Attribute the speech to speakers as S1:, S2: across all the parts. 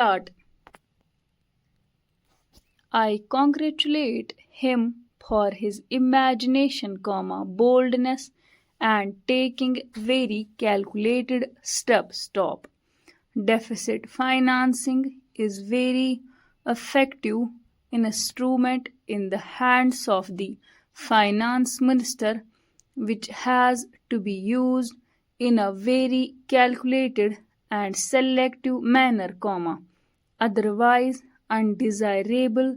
S1: Start. I congratulate him for his imagination, boldness, and taking very calculated steps. Stop. Deficit financing is very effective instrument in the hands of the finance minister, which has to be used in a very calculated and selective manner, otherwise undesirable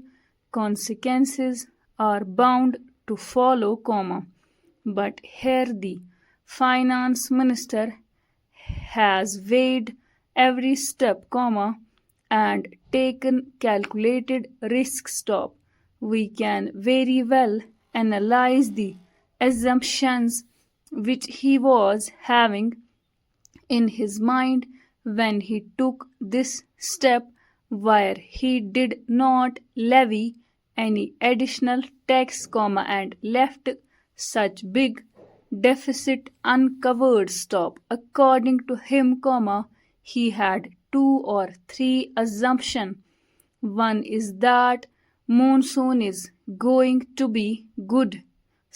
S1: consequences are bound to follow, but here the finance minister has weighed every step, and taken calculated risks. We can very well analyze the assumptions which he was having in his mind when he took this step, where he did not levy any additional tax, and left such big deficit uncovered. According to him, he had two or three assumptions. One is that monsoon is going to be good,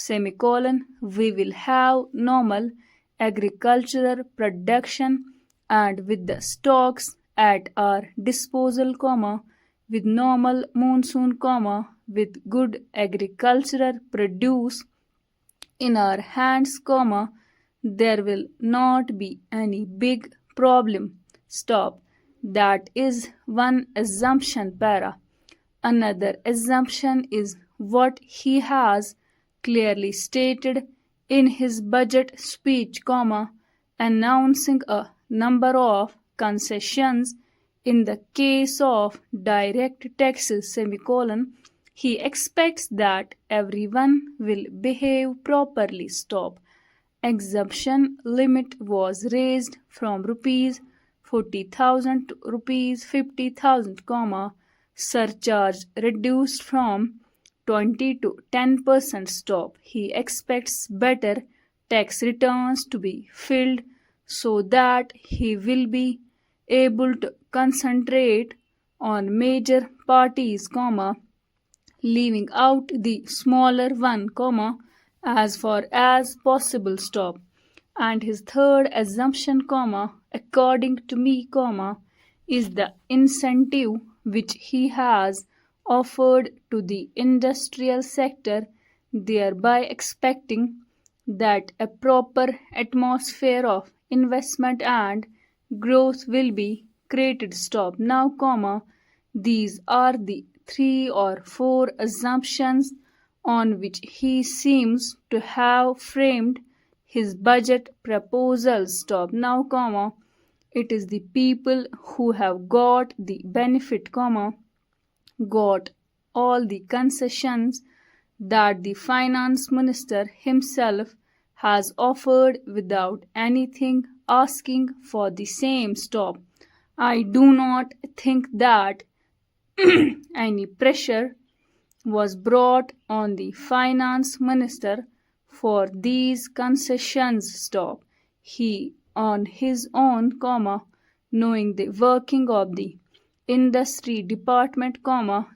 S1: we will have normal agricultural production, and with the stocks at our disposal, with normal monsoon, with good agricultural produce in our hands, there will not be any big problem. That is one assumption, Another assumption is what he has clearly stated in his budget speech, announcing a number of concessions in the case of direct taxes, he expects that everyone will behave properly. Exemption limit was raised from rupees 40,000 to rupees 50,000, surcharge reduced from 20 to 10%. He expects better tax returns to be filed so that he will be able to concentrate on major parties, leaving out the smaller one, as far as possible. And his third assumption, according to me, is the incentive which he has offered to the industrial sector, thereby expecting that a proper atmosphere of investment and growth will be created. Now, these are the 3 or 4 assumptions on which he seems to have framed his budget proposals. Now, it is the people who have got the benefit, got all the concessions that the finance minister himself has offered without anything asking for the same. I do not think that any pressure was brought on the finance minister for these concessions. He on his own, knowing the working of the industry department,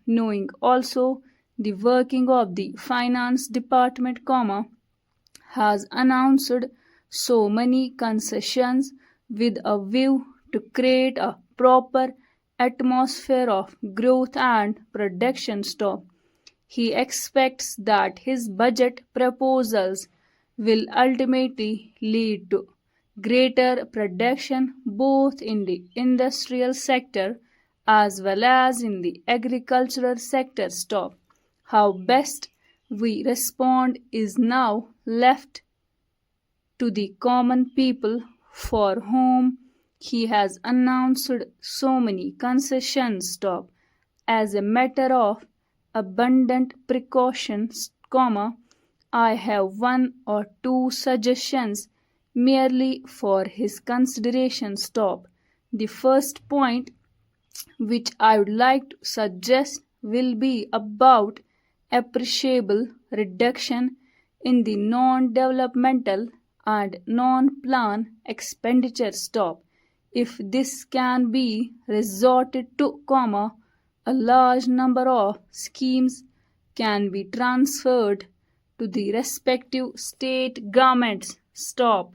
S1: knowing also the working of the finance department, has announced so many concessions with a view to create a proper atmosphere of growth and production. He expects that his budget proposals will ultimately lead to greater production both in the industrial sector as well as in the agricultural sector. How best we respond is now left to the common people for whom he has announced so many concessions. As a matter of abundant precautions, I have 1 or 2 suggestions merely for his consideration. The first point which I would like to suggest will be about appreciable reduction in the non-developmental and non-plan expenditure. If this can be resorted to, a large number of schemes can be transferred to the respective state governments. Stop.